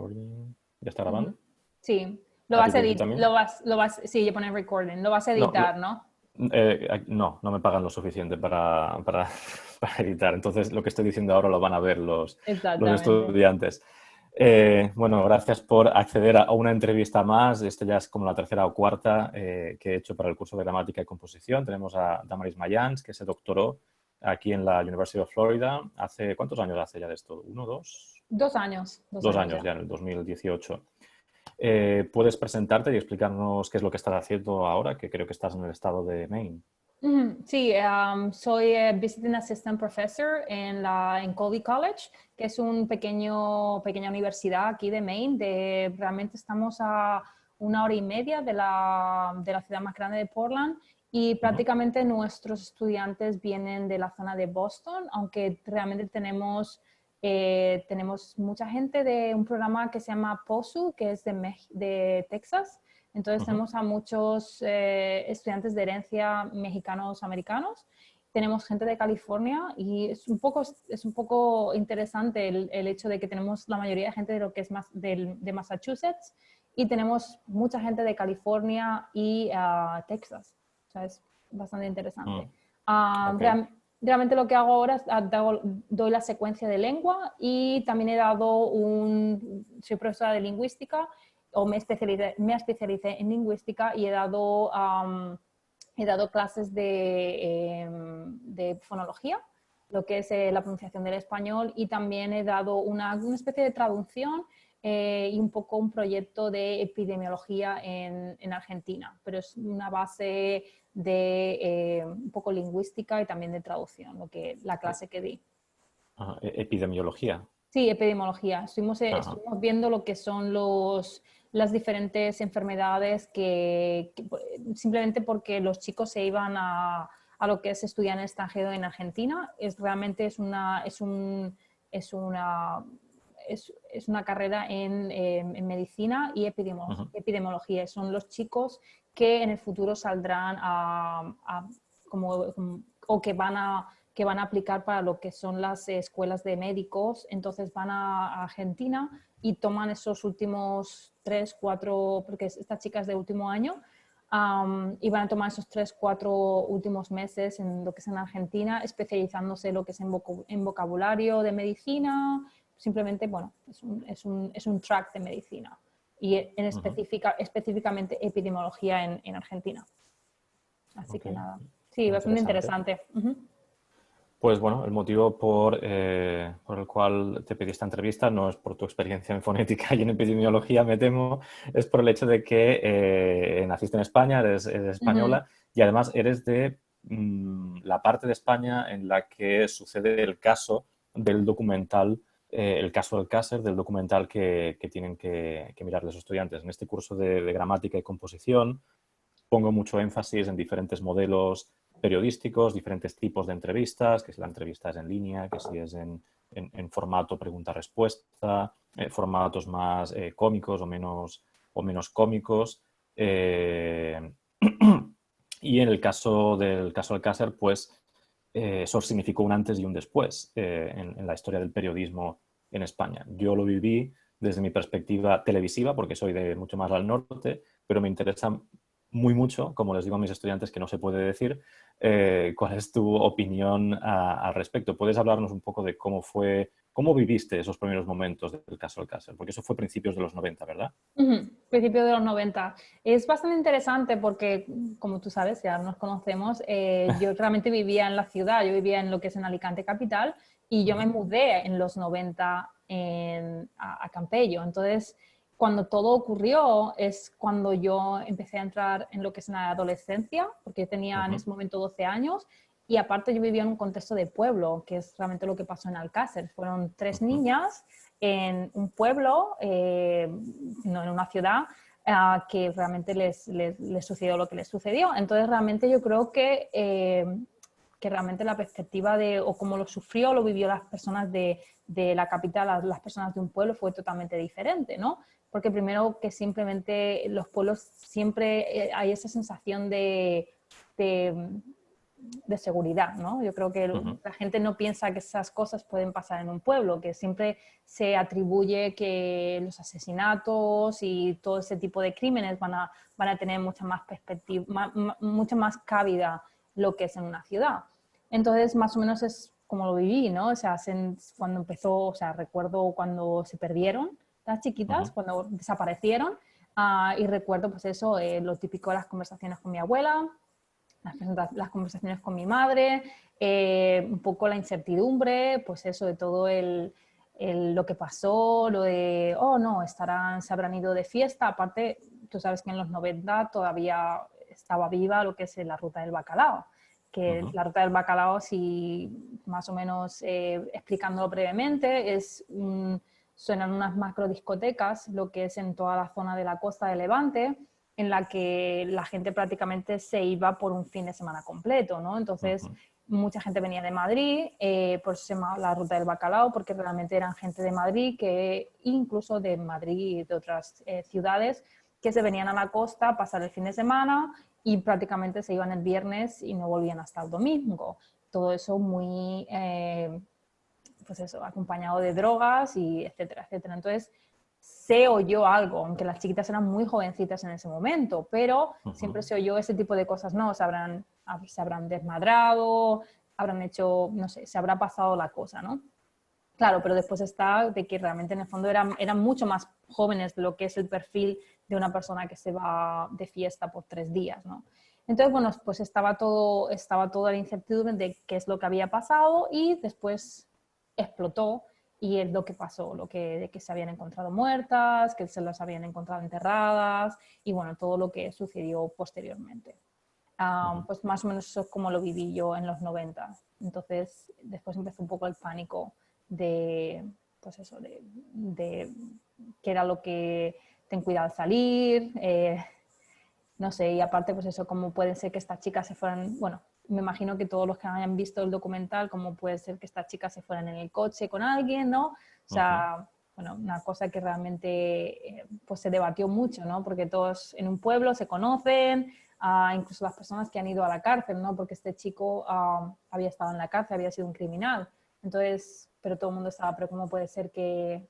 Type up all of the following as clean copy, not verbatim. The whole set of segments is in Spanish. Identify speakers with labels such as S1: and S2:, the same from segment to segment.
S1: Recording. ¿Ya está grabando?
S2: Sí, lo
S1: ¿A ti
S2: vas a
S1: te dice
S2: editar,
S1: también?
S2: sí, yo pone recording, lo vas a
S1: No,
S2: editar, ¿no?
S1: no me pagan lo suficiente para editar. Entonces, lo que estoy diciendo ahora lo van a ver los
S2: Exactamente.
S1: estudiantes. Bueno, gracias por acceder a una entrevista más. Esta ya es como la tercera o cuarta que he hecho para el curso de gramática y composición. Tenemos a Damaris Mayans, que se doctoró aquí en la University of Florida. ¿Cuántos años hace ya de esto? ¿Uno, dos?
S2: 2 años, dos
S1: Dos
S2: años
S1: años
S2: ya.
S1: ya, en el 2018. ¿Puedes presentarte y explicarnos qué es lo que estás haciendo ahora? Que creo que estás en el estado de Maine.
S2: Sí, soy Visiting Assistant Professor en Colby College, que es pequeña universidad aquí de Maine. Realmente estamos a 1 hora y media de la ciudad más grande de Portland y prácticamente nuestros estudiantes vienen de la zona de Boston, aunque realmente tenemos mucha gente de un programa que se llama POSU, que es de Texas. Entonces tenemos a muchos estudiantes de herencia mexicanos-americanos. Tenemos gente de California y es un poco interesante el hecho de que tenemos la mayoría de gente de lo que es más de Massachusetts y tenemos mucha gente de California y Texas. O sea, es bastante interesante.
S1: Ok.
S2: Realmente lo que hago ahora es doy la secuencia de lengua y también soy profesora de lingüística o me especialicé en lingüística y he dado clases de fonología, lo que es la pronunciación del español, y también he dado una especie de traducción y un poco un proyecto de epidemiología en Argentina, pero es una base de un poco lingüística y también de traducción, la clase que di.
S1: Ajá, epidemiología.
S2: Sí, epidemiología.
S1: Ajá.
S2: Estuvimos viendo lo que son las diferentes enfermedades simplemente porque los chicos se iban a lo que es estudiar en extranjero en Argentina. Realmente es una carrera en medicina y
S1: Ujú.
S2: epidemiología. Son los chicos que en el futuro saldrán o que van a aplicar para lo que son las escuelas de médicos. Entonces van a Argentina y toman esos últimos 3, 4, porque esta chica es de último año, y van a tomar esos 3, 4 últimos meses en lo que es en Argentina, especializándose en lo que es en vocabulario de medicina. Simplemente, bueno, es un track de medicina y
S1: Ujú.
S2: específicamente epidemiología en Argentina. Así
S1: Ok,
S2: que nada, sí, bastante
S1: interesante.
S2: interesante.
S1: Pues bueno, el motivo por el cual te pedí esta entrevista no es por tu experiencia en fonética y en epidemiología, me temo, es por el hecho de que naciste en España, eres
S2: Ujú.
S1: española y además eres de la parte de España en la que sucede el caso del documental, el caso del Alcácer, del documental que tienen que mirar los estudiantes. En este curso de gramática y composición pongo mucho énfasis en diferentes modelos periodísticos, diferentes tipos de entrevistas, que si la entrevista es en línea, que si es en formato pregunta-respuesta, formatos más cómicos o menos cómicos. Eh, y en el caso del caso Alcácer, pues eso significó un antes y un después en la historia del periodismo en España. Yo lo viví desde mi perspectiva televisiva, porque soy de mucho más al norte, pero me interesa muy mucho, como les digo a mis estudiantes que no se puede decir, ¿cuál es tu opinión al respecto? ¿Puedes hablarnos un poco de cómo viviste esos primeros momentos del caso Alcácer? Porque eso fue a principios de los 90, ¿verdad?
S2: Principio de los 90. Es bastante interesante porque, como tú sabes, ya nos conocemos, yo realmente vivía en la ciudad, yo vivía en lo que es en Alicante capital y yo me mudé en los 90 a Campello. Entonces, cuando todo ocurrió es cuando yo empecé a entrar en lo que es la adolescencia, porque yo tenía en ese momento 12 años y aparte yo vivía en un contexto de pueblo, que es realmente lo que pasó en Alcácer. Fueron 3 niñas en un pueblo, no en una ciudad, que realmente les sucedió lo que les sucedió. Entonces, realmente yo creo que realmente la perspectiva o cómo lo sufrió, lo vivió las personas de la capital, las personas de un pueblo, fue totalmente diferente, ¿no? Porque primero que simplemente los pueblos siempre hay esa sensación de de seguridad, ¿no? Yo creo que la gente no piensa que esas cosas pueden pasar en un pueblo, que siempre se atribuye que los asesinatos y todo ese tipo de crímenes van a tener mucha más perspectiva, mucha más cabida lo que es en una ciudad. Entonces, más o menos es como lo viví, ¿no? O sea, cuando empezó, o sea, recuerdo cuando se perdieron las chiquitas, cuando desaparecieron, y recuerdo, pues eso, lo típico de las conversaciones con mi abuela, las conversaciones con mi madre, un poco la incertidumbre, pues eso, de todo lo que pasó, lo de, oh no, se habrán ido de fiesta. Aparte, tú sabes que en los 90 todavía estaba viva lo que es la ruta del bacalao, que la ruta del bacalao, si más o menos explicándolo brevemente, suenan unas macro discotecas, lo que es en toda la zona de la costa de Levante, en la que la gente prácticamente se iba por un fin de semana completo, ¿no? Entonces, mucha gente venía de Madrid, por eso se llama la Ruta del Bacalao, porque realmente eran gente de Madrid, que incluso de Madrid y de otras ciudades, que se venían a la costa a pasar el fin de semana y prácticamente se iban el viernes y no volvían hasta el domingo. Todo eso muy, pues eso, acompañado de drogas y etcétera, etcétera. Entonces, se oyó algo, aunque las chiquitas eran muy jovencitas en ese momento, pero siempre se oyó ese tipo de cosas, ¿no? Se habrán desmadrado, habrán hecho, no sé, se habrá pasado la cosa, ¿no? Claro, pero después está de que realmente en el fondo eran mucho más jóvenes de lo que es el perfil de una persona que se va de fiesta por 3 días, ¿no? Entonces, bueno, pues estaba toda la incertidumbre de qué es lo que había pasado y después explotó y es lo que pasó, de que se habían encontrado muertas, que se las habían encontrado enterradas y bueno, todo lo que sucedió posteriormente. Pues más o menos eso es como lo viví yo en los 90. Entonces, después empezó un poco el pánico de, pues eso, de qué era lo que ten cuidado al salir, no sé, y aparte, pues eso, cómo puede ser que estas chicas se fueran, bueno, me imagino que todos los que hayan visto el documental, cómo puede ser que estas chicas se fueran en el coche con alguien, ¿no? O sea, bueno, una cosa que realmente pues se debatió mucho, ¿no? Porque todos en un pueblo se conocen, incluso las personas que han ido a la cárcel, ¿no? Porque este chico había estado en la cárcel, había sido un criminal. Entonces, pero todo el mundo estaba, pero ¿cómo puede ser que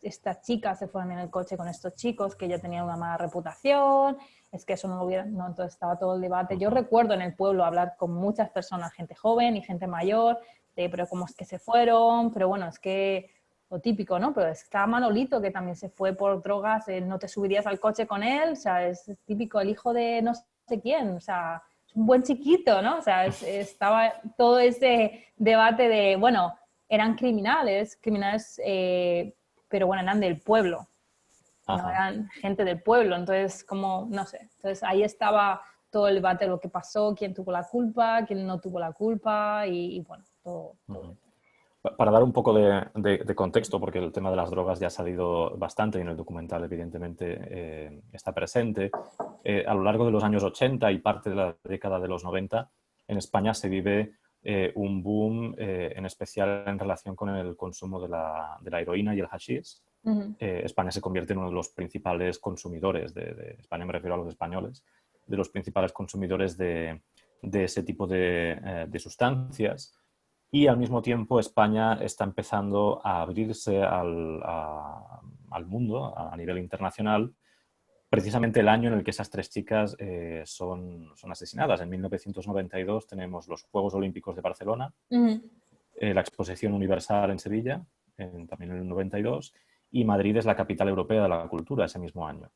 S2: estas chicas se fueran en el coche con estos chicos que ya tenían una mala reputación? Es que eso no lo hubiera, no, entonces estaba todo el debate. Yo recuerdo en el pueblo hablar con muchas personas, gente joven y gente mayor, de, pero cómo es que se fueron, pero bueno, es que lo típico, ¿no? Pero está Manolito, que también se fue por drogas, no te subirías al coche con él, o sea, es típico, el hijo de no sé quién, o sea, es un buen chiquito, ¿no? O sea, estaba todo ese debate de, bueno, eran criminales, pero bueno, eran del pueblo, no eran gente del pueblo, entonces como, no sé, entonces ahí estaba todo el debate de lo que pasó, quién tuvo la culpa, quién no tuvo la culpa y bueno, todo eso.
S1: Para dar un poco de contexto, porque el tema de las drogas ya ha salido bastante y en el documental evidentemente está presente, a lo largo de los años 80 y parte de la década de los 90, en España se vive un boom, en especial en relación con el consumo de la heroína y el hashish. España se convierte en uno de los principales consumidores, España me refiero a los españoles, de los principales consumidores de ese tipo de sustancias. Y al mismo tiempo España está empezando a abrirse al mundo a nivel internacional, precisamente el año en el que esas 3 chicas son asesinadas. En 1992 tenemos los Juegos Olímpicos de Barcelona, la Exposición Universal en Sevilla, también en el 92, y Madrid es la capital europea de la cultura ese mismo año.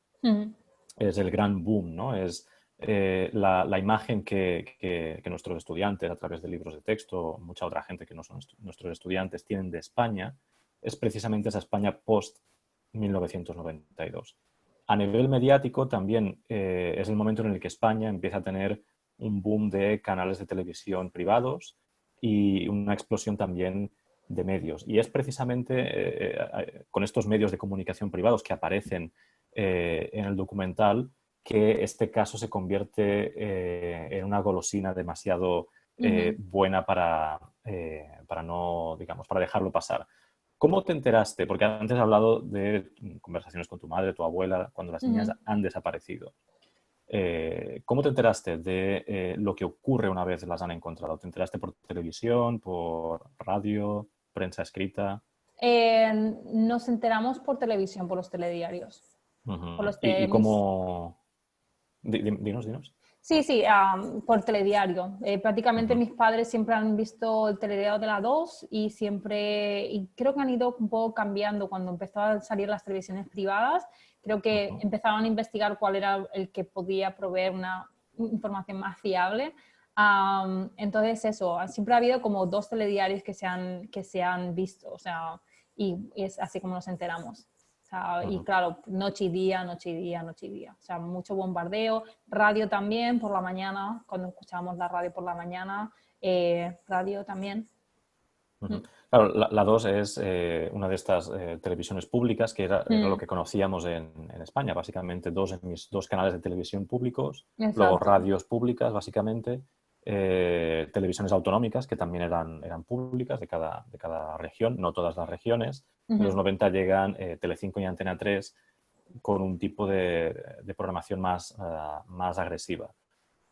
S1: Es el gran boom, ¿no? Es la imagen que nuestros estudiantes, a través de libros de texto, mucha otra gente que no son nuestros estudiantes, tienen de España, es precisamente esa España post-1992. A nivel mediático también es el momento en el que España empieza a tener un boom de canales de televisión privados y una explosión también de medios. Y es precisamente con estos medios de comunicación privados que aparecen en el documental que este caso se convierte en una golosina demasiado buena para no, digamos, para dejarlo pasar. ¿Cómo te enteraste? Porque antes has hablado de conversaciones con tu madre, tu abuela, cuando las niñas han desaparecido. ¿Cómo te enteraste de lo que ocurre una vez las han encontrado? ¿Te enteraste por televisión, por radio, prensa escrita?
S2: Nos enteramos por televisión, por los telediarios. Por
S1: Ujú.
S2: los
S1: ¿Y
S2: de mis...
S1: cómo? Dinos, dinos.
S2: Sí, sí, por telediario. Prácticamente
S1: Ujú,
S2: mis padres siempre han visto el telediario de la 2 y siempre, y creo que han ido un poco cambiando cuando empezaron a salir las televisiones privadas. Creo que
S1: ujú,
S2: empezaron a investigar cuál era el que podía proveer una información más fiable. Entonces eso, siempre ha habido como dos telediarios que se han visto, o sea, y es así como nos enteramos. O sea, y
S1: ujú.
S2: claro, noche y día, noche y día, noche y día. O sea, mucho bombardeo. Radio también por la mañana, cuando escuchábamos la radio por la mañana. Radio también.
S1: Ujú.
S2: Mm.
S1: Claro, la 2 es una de estas televisiones públicas que era lo
S2: Mm,
S1: que conocíamos en España, básicamente dos canales de televisión públicos, luego
S2: exacto.
S1: radios públicas, básicamente, televisiones autonómicas que también eran públicas de cada región, no todas las regiones. En los
S2: Ujú.
S1: 90 llegan Telecinco y Antena 3 con un tipo de programación más agresiva.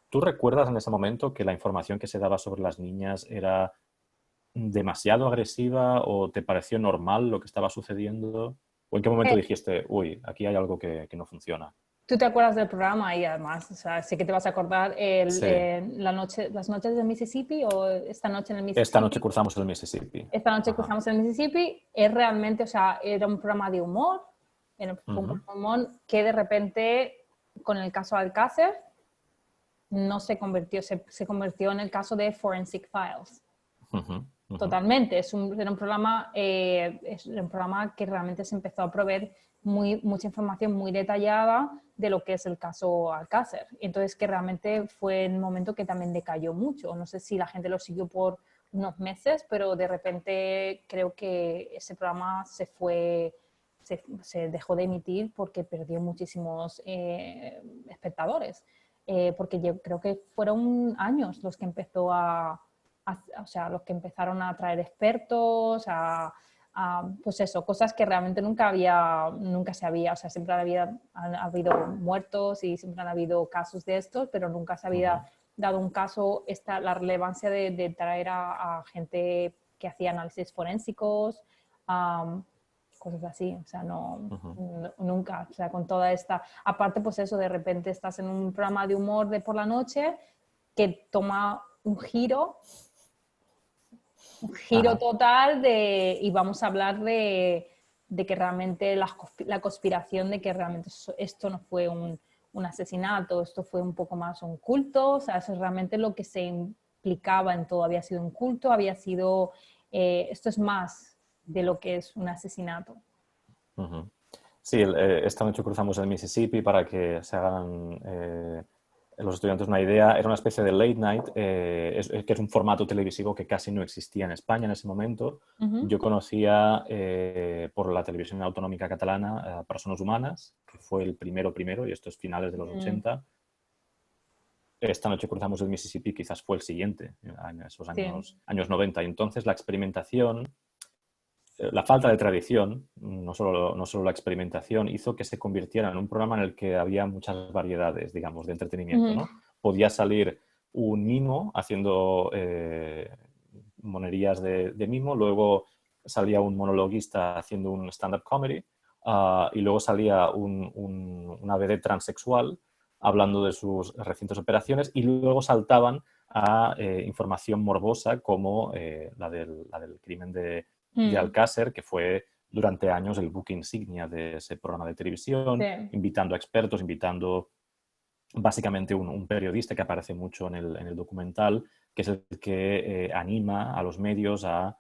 S1: ¿Tú recuerdas en ese momento que la información que se daba sobre las niñas era demasiado agresiva o te pareció normal lo que estaba sucediendo? ¿O en qué momento dijiste, uy, aquí hay algo que no funciona?
S2: Tú te acuerdas del programa y además, o sea, sé que te vas a acordar
S1: Sí,
S2: las noches del Mississippi o esta noche en el
S1: esta noche
S2: Mississippi.
S1: cruzamos el Mississippi.
S2: Esta noche
S1: Ajá.
S2: cruzamos el Mississippi. Es realmente, o sea, era un programa de humor, fue un
S1: Ujú,
S2: programa de humor que de repente, con el caso Alcácer, no se convirtió, se convirtió en el caso de Forensic Files.
S1: ujú, ujú,
S2: Totalmente, era un programa que realmente se empezó a proveer mucha información muy detallada de lo que es el caso Alcácer. Entonces, que realmente fue un momento que también decayó mucho. No sé si la gente lo siguió por unos meses, pero de repente creo que ese programa se dejó de emitir porque perdió muchísimos espectadores. Porque yo creo que fueron años los que empezó o sea, los que empezaron a traer expertos, pues eso, cosas que realmente nunca se había, o sea, siempre han habido muertos y siempre han habido casos de estos, pero nunca se había
S1: ujú,
S2: dado un caso, la relevancia de traer a gente que hacía análisis forensicos, um, cosas así, o sea,
S1: ujú.
S2: nunca, o sea, con toda esta, aparte pues eso, de repente estás en un programa de humor de por la noche que toma un giro
S1: Ajá.
S2: total y vamos a hablar de que realmente la conspiración de que realmente esto no fue un asesinato, esto fue un poco más un culto, o sea, eso es realmente lo que se implicaba en todo, había sido un culto, había sido, esto es más de lo que es un asesinato.
S1: Ujú. Sí, esta noche cruzamos el Mississippi para que se hagan los estudiantes una idea. Era una especie de late night, que es un formato televisivo que casi no existía en España en ese momento.
S2: Uh -huh.
S1: Yo conocía por la televisión autonómica catalana Personas Humanas, que fue el primero, y esto es finales de los
S2: Mm,
S1: 80. Esta noche cruzamos el Mississippi, quizás fue el siguiente, en esos
S2: sí.
S1: años 90. Y entonces la experimentación, la falta de tradición, no solo la experimentación, hizo que se convirtiera en un programa en el que había muchas variedades, digamos, de
S2: Uh
S1: entretenimiento,
S2: -huh.
S1: ¿no? Podía salir un mimo haciendo monerías de mimo, luego salía un monologuista haciendo un stand-up comedy, y luego salía una vedette transexual hablando de sus recientes operaciones, y luego saltaban a información morbosa como la del crimen de
S2: Mm,
S1: Alcácer, que fue durante años el buque insignia de ese programa de televisión,
S2: sí.
S1: invitando a expertos, invitando básicamente un periodista que aparece mucho en el documental, que es el que anima a los medios a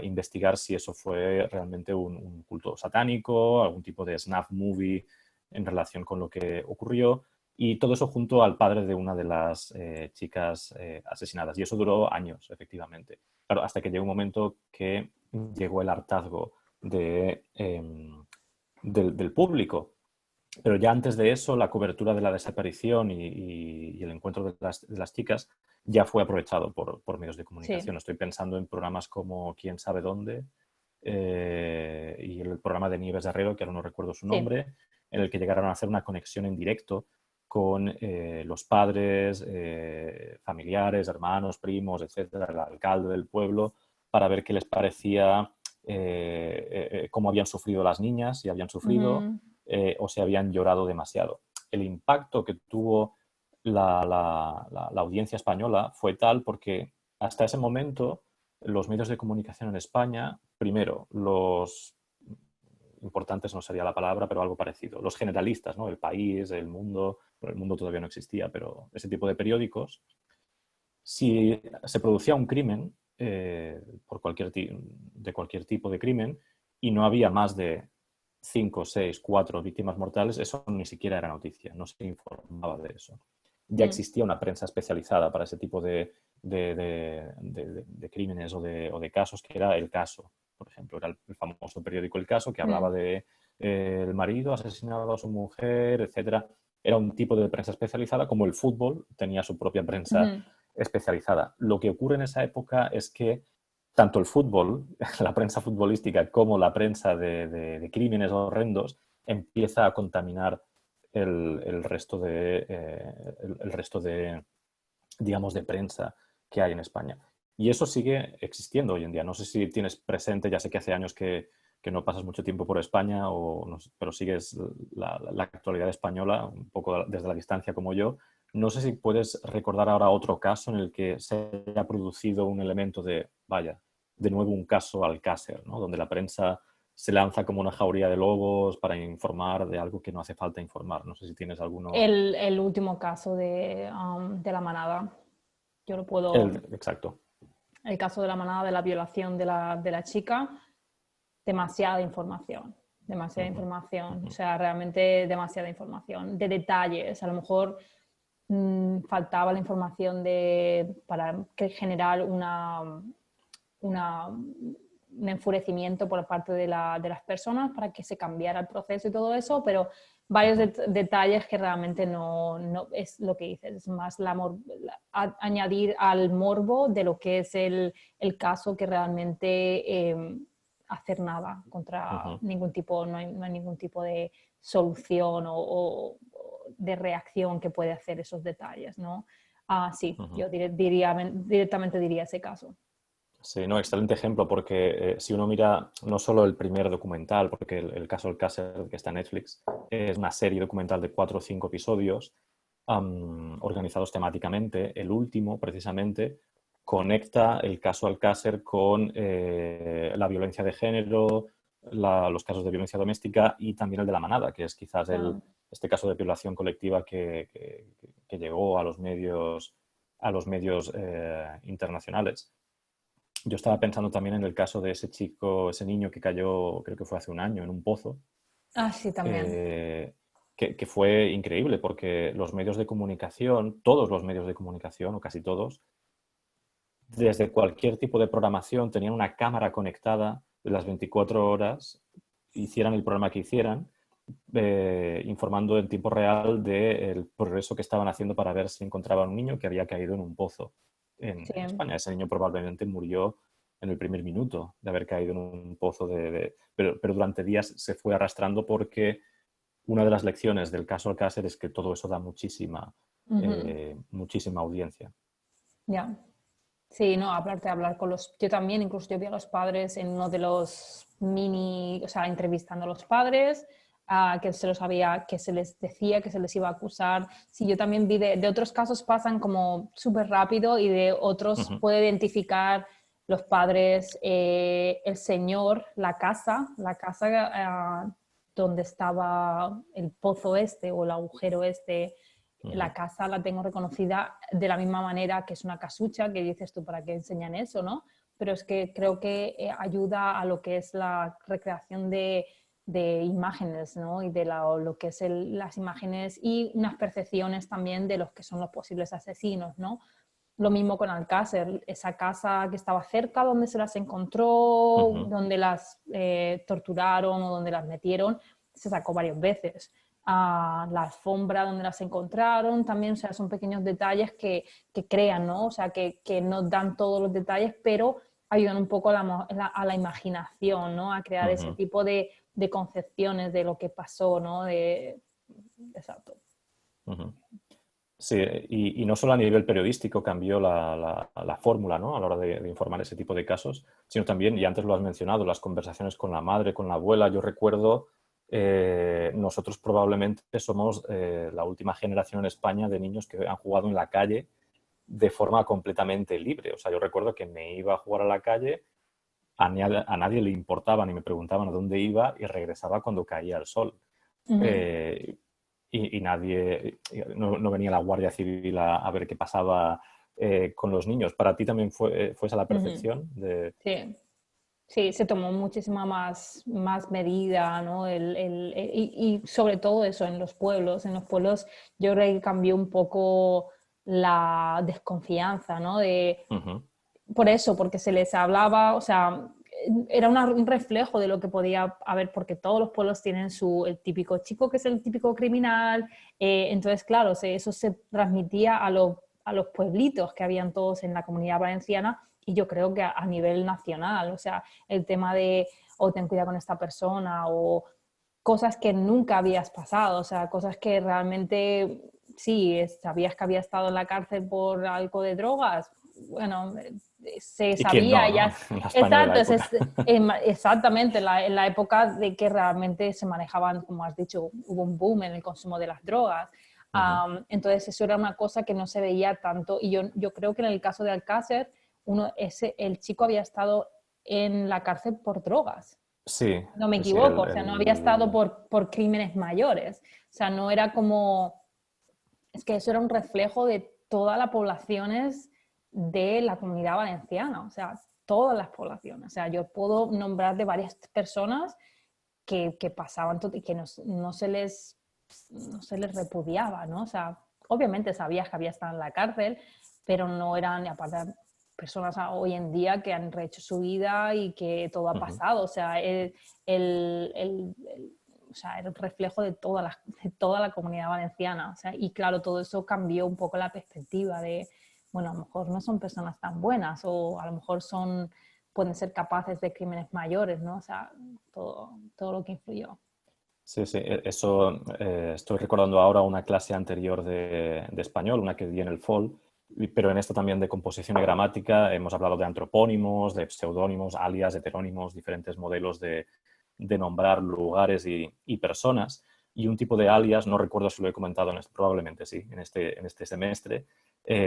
S1: investigar si eso fue realmente un culto satánico, algún tipo de snuff movie en relación con lo que ocurrió, y todo eso junto al padre de una de las chicas asesinadas. Y eso duró años, efectivamente. Claro, hasta que llegó un momento que llegó el hartazgo del público. Pero ya antes de eso, la cobertura de la desaparición y el encuentro de las chicas ya fue aprovechado por medios de
S2: Sí.
S1: comunicación. Estoy pensando en programas como Quién sabe dónde, y el programa de Nieves Herrero, que ahora no recuerdo su
S2: Sí.
S1: nombre, en el que llegaron a hacer una conexión en directo con los padres, familiares, hermanos, primos, etcétera, el alcalde del pueblo, para ver qué les parecía, cómo habían sufrido las niñas, si habían sufrido o si habían llorado demasiado. El impacto que tuvo la audiencia española fue tal porque hasta ese momento los medios de comunicación en España, primero, los importantes no sería la palabra, pero algo parecido, los generalistas, ¿no? El País, El Mundo, bueno, El Mundo todavía no existía, pero ese tipo de periódicos, si se producía un crimen por de cualquier tipo de crimen y no había más de 5, 6, 4 víctimas mortales, eso ni siquiera era noticia, no se informaba de eso. Ya existía una prensa especializada para ese tipo de crímenes o de casos, que era El Caso, por ejemplo. Era el famoso periódico El Caso, que hablaba de el marido asesinado a su mujer, etcétera. Era un tipo de prensa especializada, como el fútbol tenía su propia prensa especializada. Lo que ocurre en esa época es que tanto el fútbol, la prensa futbolística, como la prensa de crímenes horrendos empieza a contaminar el resto el resto de, digamos, de prensa que hay en España. Y eso sigue existiendo hoy en día. No sé si tienes presente, ya sé que hace años que no pasas mucho tiempo por España, no sé, pero sigues la actualidad española un poco desde la distancia como yo. No sé si puedes recordar ahora otro caso en el que se haya producido un elemento de, vaya, de nuevo un caso Alcácer, ¿no? Donde la prensa se lanza como una jauría de lobos para informar de algo que no hace falta informar. No sé si tienes alguno...
S2: El último caso de la manada. Yo lo puedo...
S1: Exacto.
S2: El caso de la manada, de la violación de la chica, demasiada información. Demasiada información. O sea, realmente demasiada información. De detalles. A lo mejor faltaba la información para generar un enfurecimiento por parte de las personas para que se cambiara el proceso y todo eso, pero varios detalles que realmente no es lo que dices, es más añadir al morbo de lo que es el caso que realmente hacer nada contra ningún tipo, no hay ningún tipo de solución o de reacción que puede hacer esos detalles, ¿no? Sí, yo directamente diría ese caso.
S1: Sí, no, excelente ejemplo, porque si uno mira no solo el primer documental, porque el caso Alcácer que está en Netflix es una serie documental de 4 o 5 episodios organizados temáticamente. El último, precisamente, conecta el caso Alcácer con la violencia de género, los casos de violencia doméstica y también el de la manada, que es quizás este caso de violación colectiva que llegó a los medios internacionales. Yo estaba pensando también en el caso de ese chico, ese niño que cayó, creo que fue hace un año, en un pozo,
S2: Sí, también.
S1: que fue increíble porque los medios de comunicación, todos los medios de comunicación, o casi todos, desde cualquier tipo de programación tenían una cámara conectada de las 24 horas, hicieran el programa que hicieran, informando en tiempo real del progreso que estaban haciendo para ver si encontraban un niño que había caído en un pozo
S2: Sí.
S1: en España. Ese niño probablemente murió en el primer minuto de haber caído en un pozo, pero durante días se fue arrastrando porque una de las lecciones del caso Alcácer es que todo eso da muchísima audiencia.
S2: Ya. Sí, no, aparte de hablar con yo también, incluso yo vi a los padres en uno de los o sea, entrevistando a los padres, que que se les decía que se les iba a acusar. Sí, yo también vi de otros casos pasan como súper rápido y de otros puede identificar los padres, el señor, la casa donde estaba el pozo este o el agujero este. La casa la tengo reconocida de la misma manera que es una casucha, que dices tú, ¿para qué enseñan eso, no? Pero es que creo que ayuda a lo que es la recreación de imágenes, ¿no? Y de lo que es las imágenes y unas percepciones también de los que son los posibles asesinos, ¿no? Lo mismo con Alcácer, esa casa que estaba cerca donde se las encontró, donde las torturaron o donde las metieron, se sacó varias veces. La alfombra donde las encontraron también, o sea, son pequeños detalles que crean, ¿no? O sea, que no dan todos los detalles, pero ayudan un poco a la imaginación, ¿no? A crear ese tipo de concepciones de lo que pasó, ¿no? Exacto.
S1: Sí, y no solo a nivel periodístico cambió la fórmula, ¿no? A la hora de informar ese tipo de casos, sino también, y antes lo has mencionado, las conversaciones con la madre, con la abuela. Yo recuerdo, nosotros probablemente somos la última generación en España de niños que han jugado en la calle de forma completamente libre. O sea, yo recuerdo que me iba a jugar a la calle, a nadie le importaba ni me preguntaban a dónde iba y regresaba cuando caía el sol.
S2: Ujú,
S1: Eh, y nadie, no venía la Guardia Civil a ver qué pasaba con los niños. ¿Para ti también fue esa la
S2: ujú.
S1: percepción?
S2: Sí. Sí, se tomó muchísima más medida, ¿no? Y sobre todo eso en los pueblos. En los pueblos yo creo que cambió un poco la desconfianza, ¿no?
S1: Ujú,
S2: Por eso, porque se les hablaba, o sea, era un reflejo de lo que podía haber, porque todos los pueblos tienen el típico chico que es el típico criminal. Entonces, claro, eso se transmitía a los pueblitos que habían todos en la Comunidad Valenciana, y yo creo que a nivel nacional, o sea, el tema de, o ten cuidado con esta persona, o cosas que nunca habías pasado, o sea, cosas que realmente sí, sabías que había estado en la cárcel por algo de drogas. Bueno, se
S1: y quién no,
S2: sabía
S1: ¿no?
S2: ya.
S1: En la España de la
S2: Exacto,
S1: época.
S2: exactamente, en la época de que realmente se manejaban, como has dicho, hubo un boom en el consumo de las drogas.
S1: Ujú.
S2: Entonces eso era una cosa que no se veía tanto, y yo creo que en el caso de Alcácer, el chico había estado en la cárcel por drogas,
S1: Sí,
S2: no me
S1: sí,
S2: equivoco, o sea, no había estado por crímenes mayores, o sea, no era como, es que eso era un reflejo de todas las poblaciones de la Comunidad Valenciana, o sea, todas las poblaciones, o sea, yo puedo nombrar de varias personas que pasaban y que no se les repudiaba, ¿no? O sea, obviamente sabías que había estado en la cárcel, pero no eran, aparte, personas hoy en día que han rehecho su vida y que todo ha
S1: Ujú.
S2: pasado, o sea, o sea, era el reflejo de toda la Comunidad Valenciana, o sea, y claro, todo eso cambió un poco la perspectiva de, bueno, a lo mejor no son personas tan buenas, o a lo mejor pueden ser capaces de crímenes mayores, ¿no? O sea, todo lo que influyó.
S1: Sí, sí, eso estoy recordando ahora una clase anterior de español, una que di en el FOL, pero en esta también de composición y gramática hemos hablado de antropónimos, de pseudónimos, alias, heterónimos, diferentes modelos de nombrar lugares y personas. Y un tipo de alias, no recuerdo si lo he comentado, probablemente sí, en este semestre,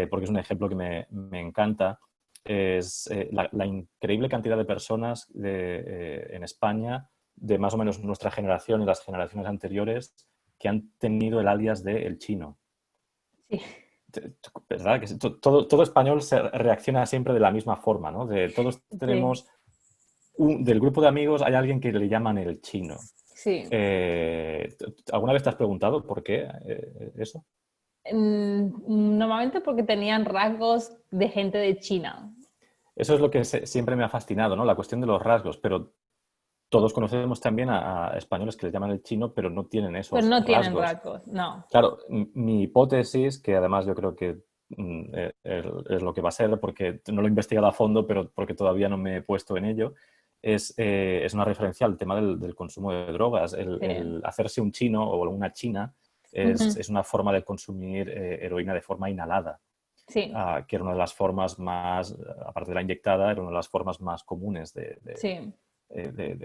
S1: porque es un ejemplo que me encanta, es la increíble cantidad de personas en España de más o menos nuestra generación y las generaciones anteriores que han tenido el alias de El Chino.
S2: Sí,
S1: ¿Verdad? Que todo español se reacciona siempre de la misma forma, ¿no? Todos
S2: sí,
S1: tenemos, del grupo de amigos hay alguien que le llaman El Chino.
S2: sí.
S1: ¿Alguna vez te has preguntado por qué eso?
S2: Normalmente porque tenían rasgos de gente de China,
S1: Eso es lo que siempre me ha fascinado, ¿no? La cuestión de los rasgos, pero todos conocemos también a españoles que les llaman el chino, pero no tienen
S2: pero
S1: esos
S2: no tienen
S1: rasgos.
S2: rasgos, no.
S1: Claro, mi hipótesis, que además yo creo que es lo que va a ser, porque no lo he investigado a fondo, pero porque todavía no me he puesto en ello, es una referencia al tema del consumo de drogas.
S2: Sí.
S1: El hacerse un chino o una china
S2: Ujú.
S1: es una forma de consumir heroína de forma inhalada,
S2: Sí,
S1: que era una de las formas más, aparte de la inyectada, era una de las formas más comunes
S2: sí.
S1: eh, de,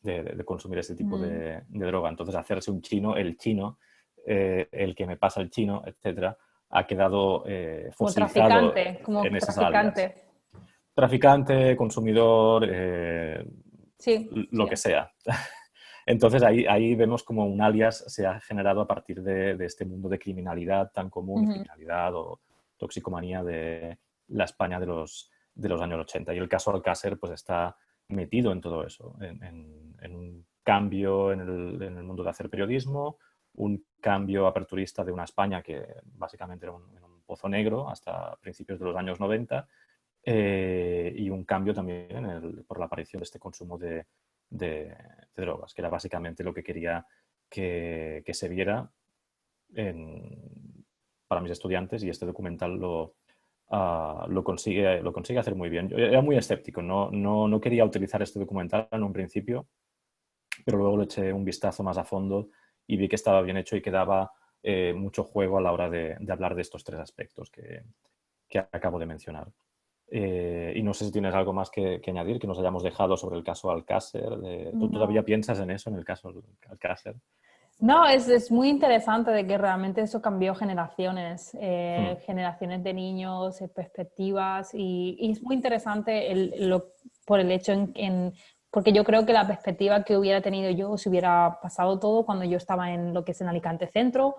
S1: de- de consumir este tipo
S2: Ujú.
S1: de droga. Entonces, hacerse un chino, el chino, el que me pasa el chino, etcétera, ha quedado
S2: Como
S1: fosilizado
S2: traficante, como
S1: en esas alias.
S2: traficante.
S1: Traficante, consumidor,
S2: Sí,
S1: lo
S2: sí.
S1: que sea. Entonces ahí vemos como un alias se ha generado a partir de este mundo de criminalidad tan común,
S2: Ujú.
S1: criminalidad o toxicomanía de la España de los años 80. Y el caso Alcácer pues está metido en todo eso, en un cambio en el mundo de hacer periodismo, un cambio aperturista de una España que básicamente era en un pozo negro hasta principios de los años 90, y un cambio también por la aparición de este consumo de drogas, que era básicamente lo que quería que se viera para mis estudiantes, y este documental lo consigue hacer muy bien. Yo era muy escéptico, no quería utilizar este documental en un principio, pero luego le eché un vistazo más a fondo y vi que estaba bien hecho y que daba mucho juego a la hora de hablar de estos tres aspectos que acabo de mencionar. Y no sé si tienes algo más que añadir, que nos hayamos dejado sobre el caso Alcácer. ¿Tú todavía piensas en eso, en el caso Alcácer?
S2: No, es muy interesante de que realmente eso cambió generaciones, generaciones de niños, perspectivas, y es muy interesante por el hecho porque yo creo que la perspectiva que hubiera tenido yo si hubiera pasado todo cuando yo estaba en lo que es en Alicante Centro,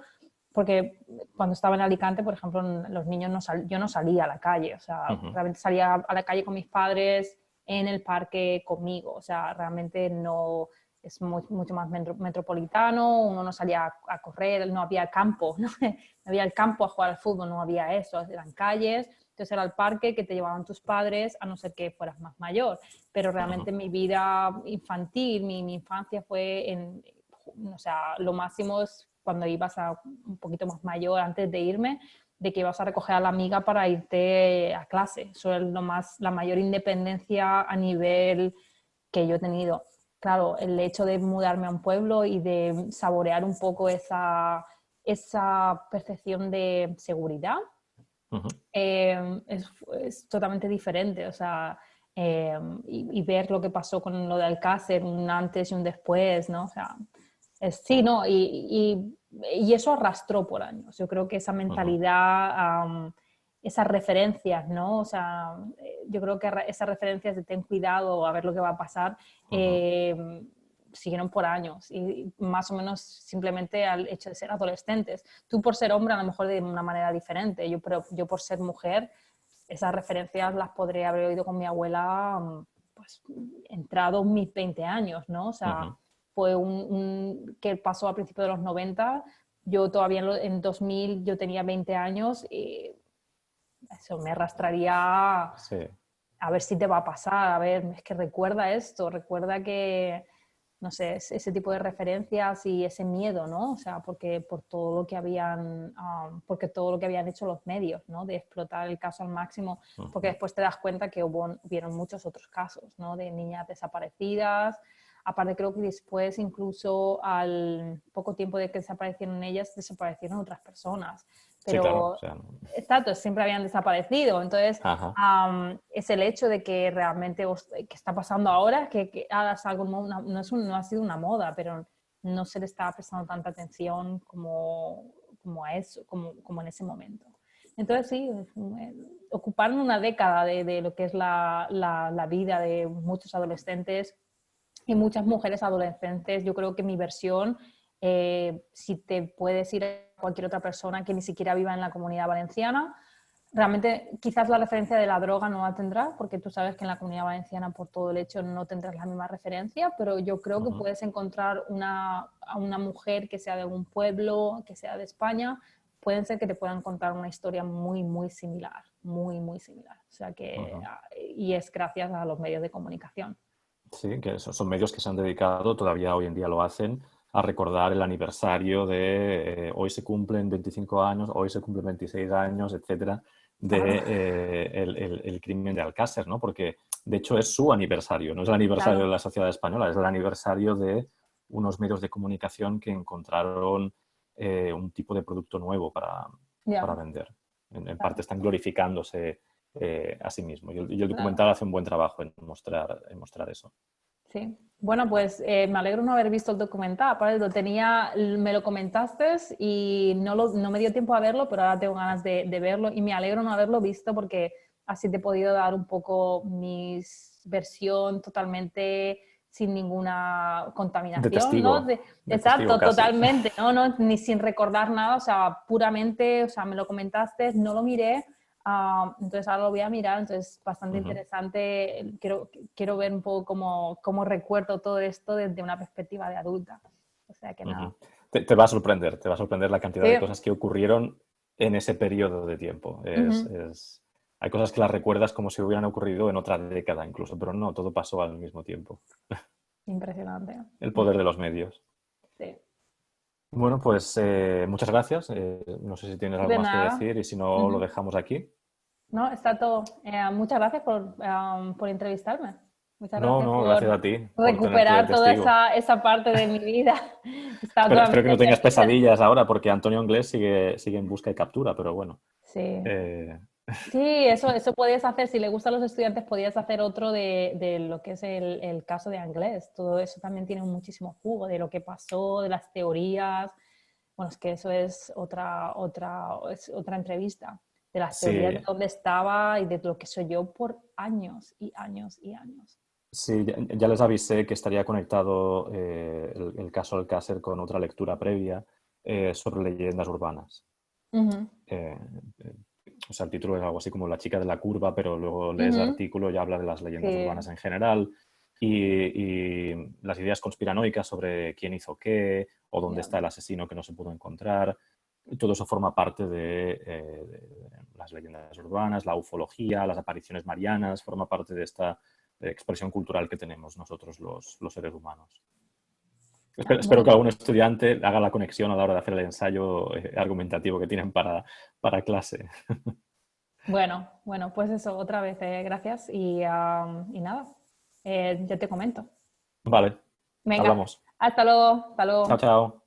S2: porque cuando estaba en Alicante, por ejemplo, los niños yo no salía a la calle, o sea, realmente salía a la calle con mis padres, en el parque conmigo, o sea, realmente no es mucho más metropolitano, uno no salía a correr, no había campo, ¿no? No había el campo a jugar al fútbol, no había eso, eran calles, entonces era el parque que te llevaban tus padres, a no ser que fueras más mayor, pero realmente mi vida infantil, mi infancia fue o sea, lo máximo es cuando ibas a un poquito más mayor antes de irme, de que ibas a recoger a la amiga para irte a clase. Eso es la mayor independencia a nivel que yo he tenido. Claro, el hecho de mudarme a un pueblo y de saborear un poco esa percepción de seguridad es totalmente diferente. O sea, y ver lo que pasó con lo de Alcácer, un antes y un después, ¿no? O sea, sí, ¿no? Y eso arrastró por años. Yo creo que esa mentalidad, esas referencias, ¿no? O sea, yo creo que esas referencias de ten cuidado, a ver lo que va a pasar, siguieron por años y más o menos simplemente al hecho de ser adolescentes. Tú por ser hombre a lo mejor de una manera diferente, pero yo por ser mujer, esas referencias las podré haber oído con mi abuela, pues entrado mis 20 años, ¿no? O sea, fue que pasó a principios de los 90, yo todavía en 2000 yo tenía 20 años y eso me arrastraría a ver si te va a pasar, a ver, es que recuerda esto, recuerda que, no sé, ese tipo de referencias y ese miedo, ¿no? O sea, porque porque todo lo que habían hecho los medios, ¿no? De explotar el caso al máximo, porque después te das cuenta que hubieron muchos otros casos, ¿no? De niñas desaparecidas. Aparte creo que después, incluso al poco tiempo de que desaparecieron ellas, desaparecieron otras personas.
S1: Sí, claro.
S2: Pero,
S1: O sea,
S2: exacto, siempre habían desaparecido. Entonces, es el hecho de que realmente, que está pasando ahora, que hagas algo, no ha sido una moda, pero no se le está prestando tanta atención como a eso, como en ese momento. Entonces, sí, ocuparon una década de lo que es la vida de muchos adolescentes y muchas mujeres adolescentes. Yo creo que mi versión, si te puedes ir a cualquier otra persona que ni siquiera viva en la Comunidad Valenciana, realmente quizás la referencia de la droga no la tendrás, porque tú sabes que en la Comunidad Valenciana por todo el hecho no tendrás la misma referencia, pero yo creo que puedes encontrar a una mujer que sea de algún pueblo, que sea de España, pueden ser que te puedan contar una historia muy, muy similar, muy, muy similar. O sea que, y es gracias a los medios de comunicación.
S1: Sí, que son medios que se han dedicado, todavía hoy en día lo hacen, a recordar el aniversario de hoy se cumplen 25 años, hoy se cumplen 26 años, etcétera, de el crimen de Alcácer, ¿no? Porque de hecho es su aniversario, no es el aniversario de la sociedad española, es el aniversario de unos medios de comunicación que encontraron un tipo de producto nuevo para vender. En parte están glorificándose a sí mismo. Y el documental hace un buen trabajo en mostrar eso.
S2: Sí. Bueno, pues me alegro no haber visto el documental. Me lo comentaste y no me dio tiempo a verlo, pero ahora tengo ganas de verlo y me alegro no haberlo visto porque así te he podido dar un poco mi versión totalmente sin ninguna contaminación,
S1: de testigo,
S2: ¿no?
S1: testigo
S2: Exacto,
S1: casi.
S2: totalmente, ¿no? Ni sin recordar nada, o sea, puramente, o sea, me lo comentaste, no lo miré. Entonces ahora lo voy a mirar, entonces bastante interesante. Quiero ver un poco cómo recuerdo todo esto desde una perspectiva de adulta. O sea que nada.
S1: Te va a sorprender la cantidad
S2: Sí.
S1: de cosas que ocurrieron en ese periodo de tiempo. Hay cosas que las recuerdas como si hubieran ocurrido en otra década incluso, pero no, todo pasó al mismo tiempo.
S2: Impresionante.
S1: El poder de los medios.
S2: Sí.
S1: Bueno, pues muchas gracias. No sé si tienes algo
S2: De
S1: más que
S2: nada.
S1: decir y si no, lo dejamos aquí.
S2: No, está todo. Muchas gracias por entrevistarme. Muchas
S1: No,
S2: gracias
S1: no, gracias
S2: por
S1: a ti por tenerte de
S2: recuperar toda
S1: testigo.
S2: esa parte de mi vida. Estaba
S1: Espero que
S2: totalmente
S1: no tengas
S2: perdida.
S1: pesadillas ahora porque Antonio Inglés sigue en busca y captura, pero bueno.
S2: Sí.
S1: Eh,
S2: Sí, eso podías hacer, si le gusta a los estudiantes, podías hacer otro de lo que es el caso de Anglés. Todo eso también tiene muchísimo jugo de lo que pasó, de las teorías. Bueno, es que eso es es otra entrevista, de las teorías de
S1: sí,
S2: dónde estaba y de lo que soy yo por años y años y años.
S1: sí, ya les avisé que estaría conectado el caso Alcácer con otra lectura previa sobre leyendas urbanas.
S2: Ujú,
S1: Eh, eh, o sea, el título es algo así como La chica de la curva, pero luego lees el
S2: ujú,
S1: artículo y habla de las leyendas urbanas
S2: sí,
S1: en general y las ideas conspiranoicas sobre quién hizo qué o dónde
S2: ya.
S1: está el asesino que no se pudo encontrar. Todo eso forma parte de las leyendas urbanas, la ufología, las apariciones marianas, forma parte de esta expresión cultural que tenemos nosotros los seres humanos. Espero que
S2: Bueno,
S1: algún estudiante haga la conexión a la hora de hacer el ensayo argumentativo que tienen para clase.
S2: bueno, pues eso, otra vez, gracias y nada, ya te comento.
S1: Vale,
S2: Venga,
S1: hablamos.
S2: hasta luego, hasta
S1: Chao,
S2: luego.
S1: chao.